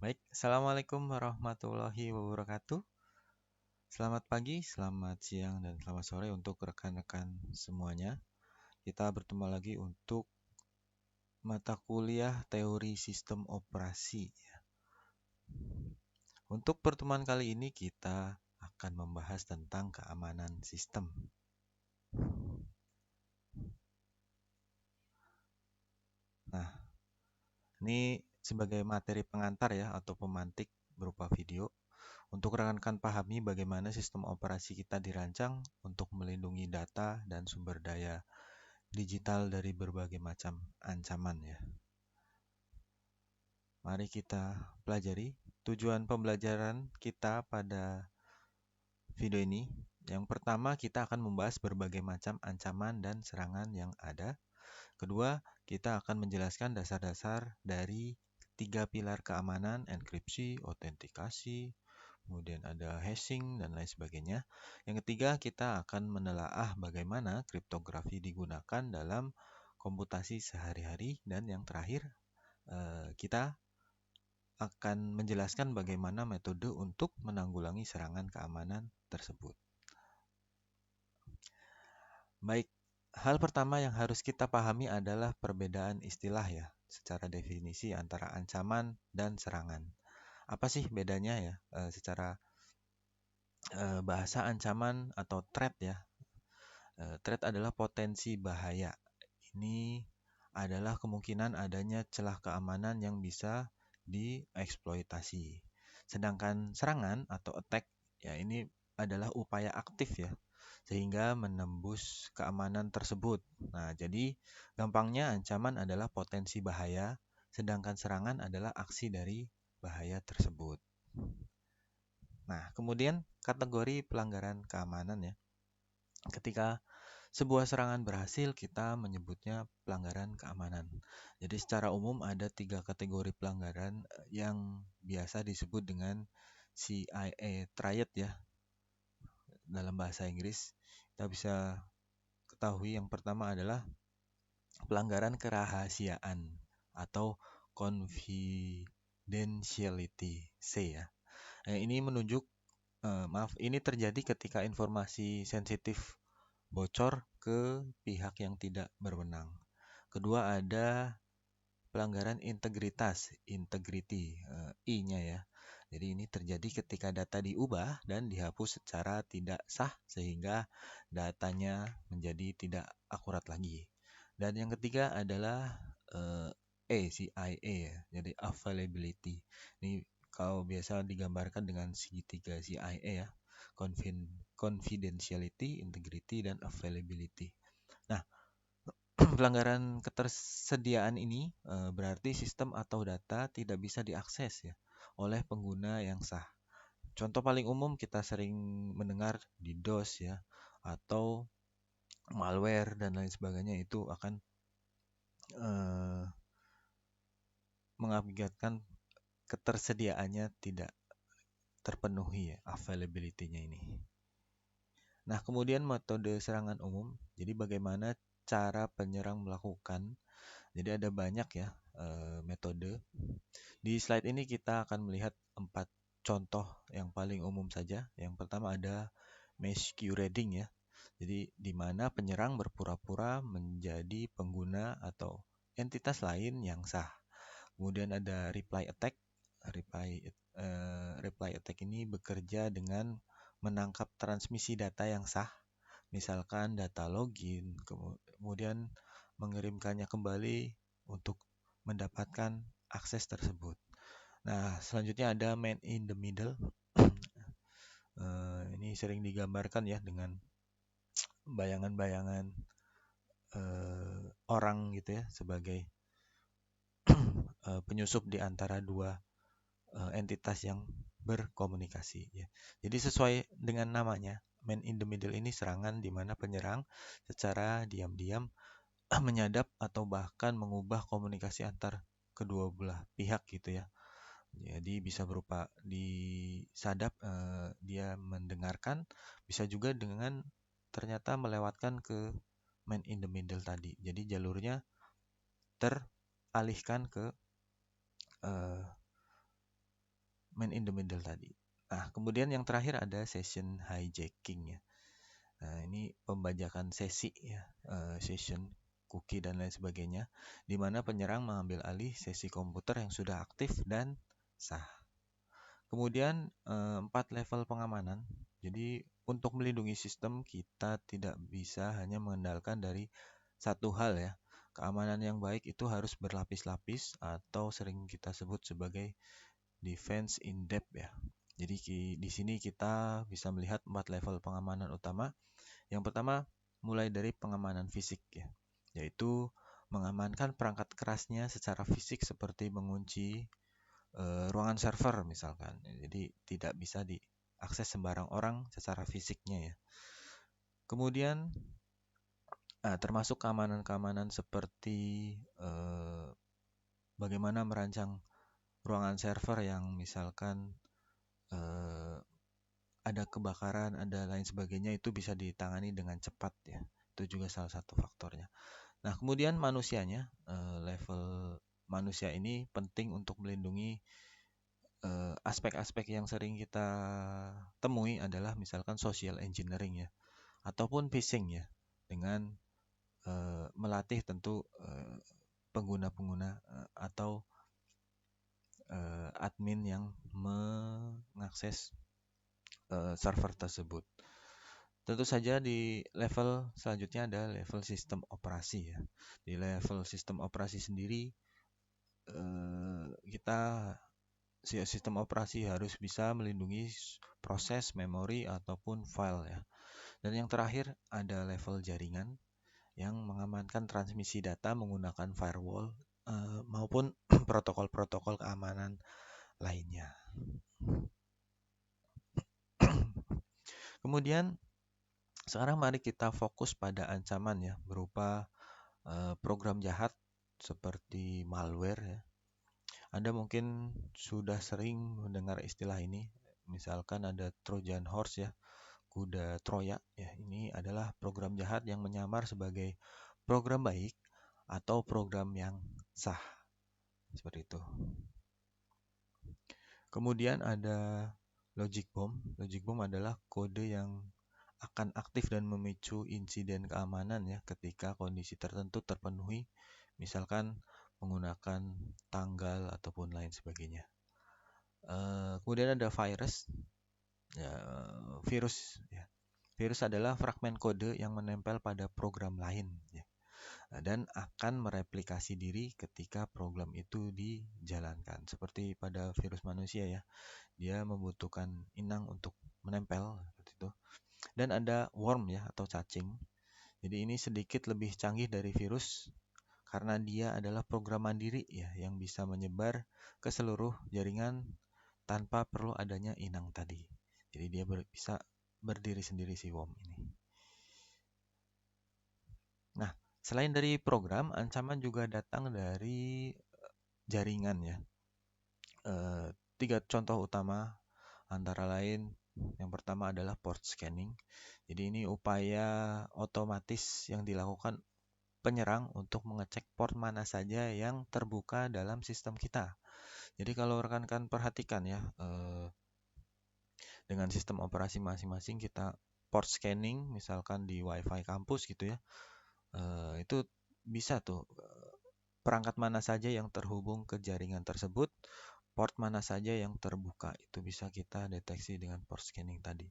Baik, Assalamualaikum warahmatullahi wabarakatuh. Selamat pagi, selamat siang, dan selamat sore untuk rekan-rekan semuanya. Kita bertemu lagi untuk mata kuliah teori sistem operasi. Untuk pertemuan kali ini kita akan membahas tentang keamanan sistem. Nah, ini sebagai materi pengantar ya atau pemantik berupa video. Untuk rekan-rekan pahami bagaimana sistem operasi kita dirancang untuk melindungi data dan sumber daya digital dari berbagai macam ancaman ya. Mari kita pelajari tujuan pembelajaran kita pada video ini. Yang pertama, kita akan membahas berbagai macam ancaman dan serangan yang ada. Kedua, kita akan menjelaskan dasar-dasar dari tiga pilar keamanan, enkripsi, autentikasi, kemudian ada hashing, dan lain sebagainya. Yang ketiga, kita akan menelaah bagaimana kriptografi digunakan dalam komputasi sehari-hari. Dan yang terakhir, kita akan menjelaskan bagaimana metode untuk menanggulangi serangan keamanan tersebut. Baik, hal pertama yang harus kita pahami adalah perbedaan istilah ya, secara definisi antara ancaman dan serangan. Apa sih bedanya ya secara bahasa ancaman atau threat ya? Threat adalah potensi bahaya. Ini adalah kemungkinan adanya celah keamanan yang bisa dieksploitasi. Sedangkan serangan atau attack ya ini adalah upaya aktif ya sehingga menembus keamanan tersebut. Nah, jadi gampangnya ancaman adalah potensi bahaya, sedangkan serangan adalah aksi dari bahaya tersebut. Nah, kemudian kategori pelanggaran keamanan ya. Ketika sebuah serangan berhasil, kita menyebutnya pelanggaran keamanan. Jadi secara umum ada tiga kategori pelanggaran yang biasa disebut dengan CIA triad ya. Dalam bahasa Inggris, kita bisa ketahui yang pertama adalah pelanggaran kerahasiaan atau confidentiality C ya. Ini menunjuk ini terjadi ketika informasi sensitif bocor ke pihak yang tidak berwenang. Kedua ada pelanggaran integritas, integrity, I-nya ya. Jadi ini terjadi ketika data diubah dan dihapus secara tidak sah sehingga datanya menjadi tidak akurat lagi. Dan yang ketiga adalah CIA ya. Jadi availability. Ini kalau biasa digambarkan dengan segitiga CIA ya. Confidentiality, integrity, dan availability. Nah, pelanggaran ketersediaan ini berarti sistem atau data tidak bisa diakses ya oleh pengguna yang sah. Contoh paling umum kita sering mendengar DDoS ya atau malware dan lain sebagainya itu akan mengakibatkan ketersediaannya tidak terpenuhi ya, availability-nya ini. Nah, kemudian metode serangan umum. Jadi bagaimana cara penyerang melakukan. Jadi ada banyak ya metode. Di slide ini kita akan melihat 4 contoh yang paling umum saja. Yang pertama ada masquerading ya. Jadi di mana penyerang berpura-pura menjadi pengguna atau entitas lain yang sah. Kemudian ada reply attack. Reply attack ini bekerja dengan menangkap transmisi data yang sah, misalkan data login, kemudian mengirimkannya kembali untuk mendapatkan akses tersebut. Nah, selanjutnya ada man in the middle. Ini sering digambarkan ya dengan bayangan-bayangan orang gitu ya sebagai penyusup di antara dua entitas yang berkomunikasi ya. Jadi sesuai dengan namanya, man in the middle ini serangan di mana penyerang secara diam-diam menyadap atau bahkan mengubah komunikasi antar kedua belah pihak gitu ya. Jadi bisa berupa disadap dia mendengarkan, bisa juga dengan ternyata melewatkan ke man in the middle tadi. Jadi jalurnya teralihkan ke man in the middle tadi. Nah, kemudian yang terakhir ada session hijacking ya. Nah, ini pembajakan sesi ya, session, cookie dan lain sebagainya, di mana penyerang mengambil alih sesi komputer yang sudah aktif dan sah. Kemudian 4 level pengamanan. Jadi untuk melindungi sistem kita tidak bisa hanya mengandalkan dari satu hal ya. Keamanan yang baik itu harus berlapis-lapis atau sering kita sebut sebagai defense in depth ya. Jadi di sini kita bisa melihat 4 level pengamanan utama. Yang pertama, mulai dari pengamanan fisik ya, yaitu mengamankan perangkat kerasnya secara fisik seperti mengunci ruangan server misalkan. Jadi tidak bisa diakses sembarang orang secara fisiknya ya. Kemudian termasuk keamanan-keamanan seperti bagaimana merancang ruangan server yang misalkan ada kebakaran, ada lain sebagainya, itu bisa ditangani dengan cepat ya. Itu juga salah satu faktornya. Nah, kemudian manusianya, level manusia ini penting untuk melindungi aspek-aspek yang sering kita temui adalah misalkan social engineering ya, ataupun phishing ya, dengan melatih tentu pengguna-pengguna atau admin yang mengakses server tersebut. Tentu saja di level selanjutnya ada level sistem operasi ya. Di level sistem operasi sendiri sistem operasi harus bisa melindungi proses, memori ataupun file ya. Dan yang terakhir ada level jaringan yang mengamankan transmisi data menggunakan firewall maupun protokol-protokol keamanan lainnya. Kemudian sekarang mari kita fokus pada ancaman ya, berupa program jahat seperti malware ya. Anda mungkin sudah sering mendengar istilah ini. Misalkan ada Trojan Horse ya, kuda Troya ya. Ini adalah program jahat yang menyamar sebagai program baik atau program yang sah. Seperti itu. Kemudian ada logic bomb. Logic bomb adalah kode yang akan aktif dan memicu insiden keamanan ya ketika kondisi tertentu terpenuhi, misalkan menggunakan tanggal ataupun lain sebagainya. Kemudian ada virus. Ya, virus ya. Virus adalah fragmen kode yang menempel pada program lain ya, dan akan mereplikasi diri ketika program itu dijalankan. Seperti pada virus manusia ya, dia membutuhkan inang untuk menempel seperti itu. Dan ada worm ya atau cacing. Jadi ini sedikit lebih canggih dari virus karena dia adalah program mandiri ya yang bisa menyebar ke seluruh jaringan tanpa perlu adanya inang tadi. Jadi dia bisa berdiri sendiri si worm ini. Nah, selain dari program, ancaman juga datang dari jaringan ya. 3 contoh utama antara lain, yang pertama adalah port scanning. Jadi ini upaya otomatis yang dilakukan penyerang untuk mengecek port mana saja yang terbuka dalam sistem kita. Jadi kalau rekan-rekan perhatikan ya, dengan sistem operasi masing-masing kita port scanning, misalkan di WiFi kampus gitu ya, itu bisa tuh perangkat mana saja yang terhubung ke jaringan tersebut, port mana saja yang terbuka, itu bisa kita deteksi dengan port scanning tadi.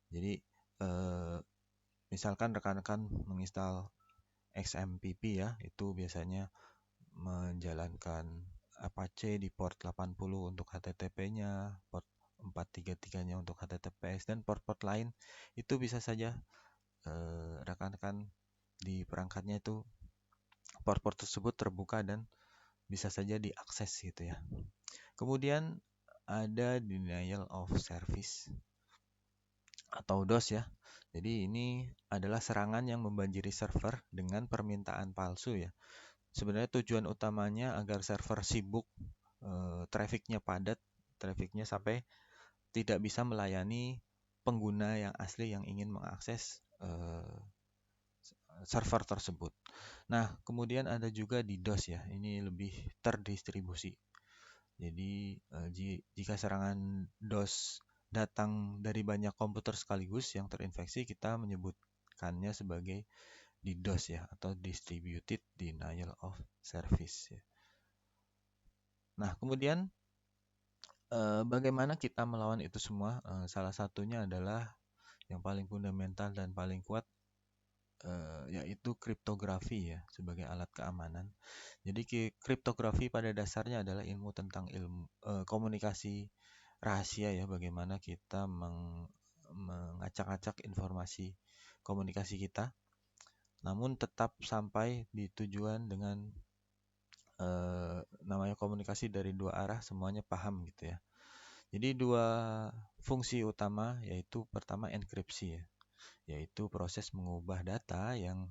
Jadi misalkan rekan-rekan menginstal XMPP ya, itu biasanya menjalankan Apache di port 80 untuk HTTP-nya, port 433-nya untuk HTTPS, dan port-port lain itu bisa saja rekan-rekan di perangkatnya itu port-port tersebut terbuka dan bisa saja diakses gitu ya. Kemudian ada denial of service atau DOS ya. Jadi ini adalah serangan yang membanjiri server dengan permintaan palsu ya. Sebenarnya tujuan utamanya agar server sibuk, trafficnya padat, trafficnya sampai tidak bisa melayani pengguna yang asli yang ingin mengakses server tersebut. Nah, kemudian ada juga DDoS ya. Ini lebih terdistribusi. Jadi jika serangan DOS datang dari banyak komputer sekaligus yang terinfeksi, kita menyebutkannya sebagai DDoS ya, atau Distributed Denial of Service ya. Nah, kemudian bagaimana kita melawan itu semua? Salah satunya adalah yang paling fundamental dan paling kuat, yaitu kriptografi ya, sebagai alat keamanan. Jadi kriptografi pada dasarnya adalah ilmu tentang komunikasi rahasia ya, bagaimana kita mengacak-acak informasi komunikasi kita, namun tetap sampai di tujuan dengan namanya komunikasi dari dua arah, semuanya paham gitu ya. Jadi dua fungsi utama, yaitu pertama enkripsi ya, yaitu proses mengubah data yang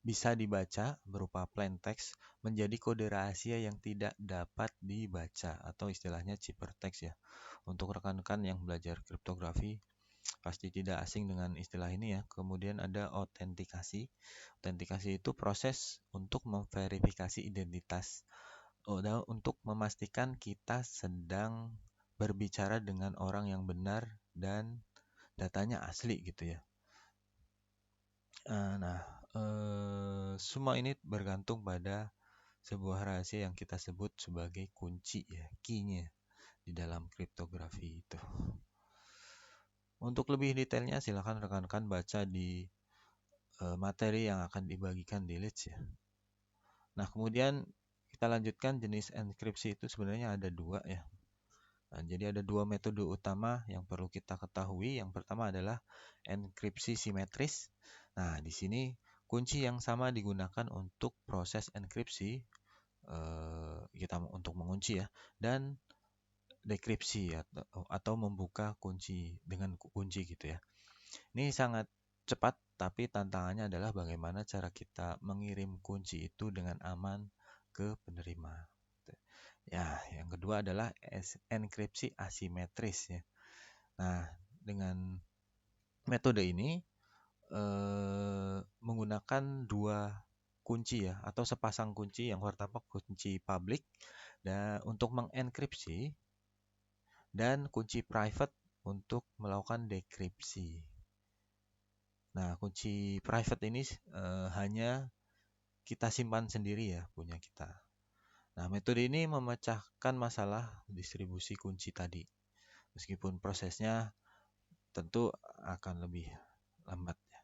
bisa dibaca berupa plain text menjadi kode rahasia yang tidak dapat dibaca, atau istilahnya ciphertext ya. Untuk rekan-rekan yang belajar kriptografi pasti tidak asing dengan istilah ini ya. Kemudian ada autentikasi. Autentikasi itu proses untuk memverifikasi identitas, untuk memastikan kita sedang berbicara dengan orang yang benar dan datanya asli gitu ya. Nah, semua ini bergantung pada sebuah rahasia yang kita sebut sebagai kunci ya, key-nya di dalam kriptografi itu. Untuk lebih detailnya silakan rekan-rekan baca di materi yang akan dibagikan di Leeds ya. Nah, kemudian kita lanjutkan, jenis enkripsi itu sebenarnya ada dua ya. Nah, jadi ada dua metode utama yang perlu kita ketahui. Yang pertama adalah enkripsi simetris. Nah, di sini kunci yang sama digunakan untuk proses enkripsi, kita untuk mengunci ya, dan dekripsi atau membuka kunci dengan kunci gitu ya. Ini sangat cepat, tapi tantangannya adalah bagaimana cara kita mengirim kunci itu dengan aman ke penerima. Ya, yang kedua adalah enkripsi asimetris ya. Nah, dengan metode ini menggunakan dua kunci ya, atau sepasang kunci. Yang pertama kunci public dan untuk mengenkripsi, dan kunci private untuk melakukan dekripsi. Nah, kunci private ini hanya kita simpan sendiri ya, punya kita. Nah, metode ini memecahkan masalah distribusi kunci tadi, meskipun prosesnya tentu akan lebih lambat ya.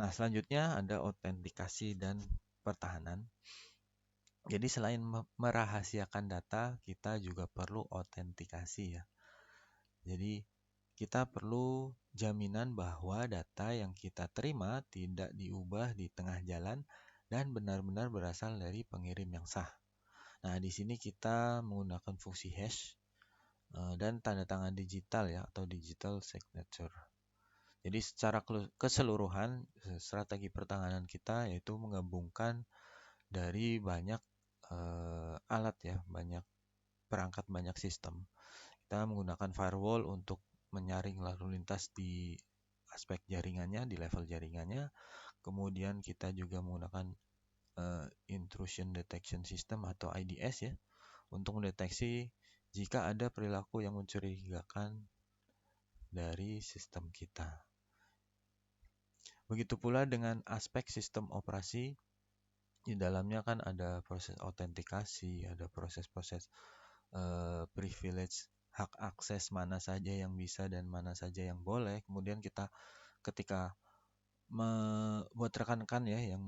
Nah, selanjutnya ada autentikasi dan pertahanan. Jadi selain merahasiakan data, kita juga perlu autentikasi ya. Jadi kita perlu jaminan bahwa data yang kita terima tidak diubah di tengah jalan dan benar-benar berasal dari pengirim yang sah. Nah, di sini kita menggunakan fungsi hash dan tanda tangan digital ya, atau digital signature. Jadi secara keseluruhan strategi pertahanan kita yaitu menggabungkan dari banyak alat ya, banyak perangkat, banyak sistem. Kita menggunakan firewall untuk menyaring lalu lintas di aspek jaringannya, di level jaringannya. Kemudian kita juga menggunakan intrusion detection system atau IDS ya, untuk mendeteksi jika ada perilaku yang mencurigakan dari sistem kita. Begitu pula dengan aspek sistem operasi. Di dalamnya kan ada proses autentikasi, ada proses-proses privilege, hak akses mana saja yang bisa dan mana saja yang boleh. Kemudian kita ketika buat rekan-rekan ya yang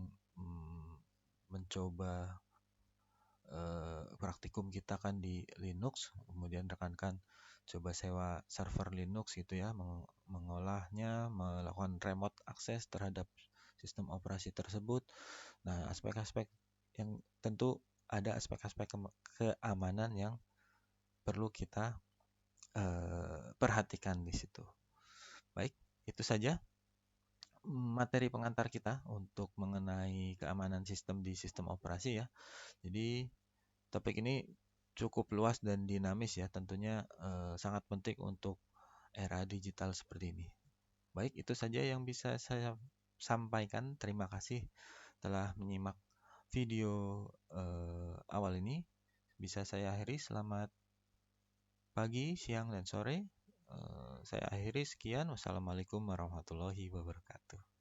mencoba praktikum kita kan di Linux, kemudian rekan-rekan coba sewa server Linux gitu ya, mengolahnya, melakukan remote access terhadap sistem operasi tersebut. Nah, aspek-aspek yang tentu ada aspek-aspek keamanan yang perlu kita perhatikan di situ. Baik, itu saja materi pengantar kita untuk mengenai keamanan sistem di sistem operasi ya. Jadi topik ini cukup luas dan dinamis ya, tentunya sangat penting untuk era digital seperti ini. Baik, itu saja yang bisa saya sampaikan. Terima kasih telah menyimak video awal ini. bisa saya akhiri. Selamat pagi, siang, dan sore. Saya akhiri sekian. Wassalamualaikum warahmatullahi wabarakatuh.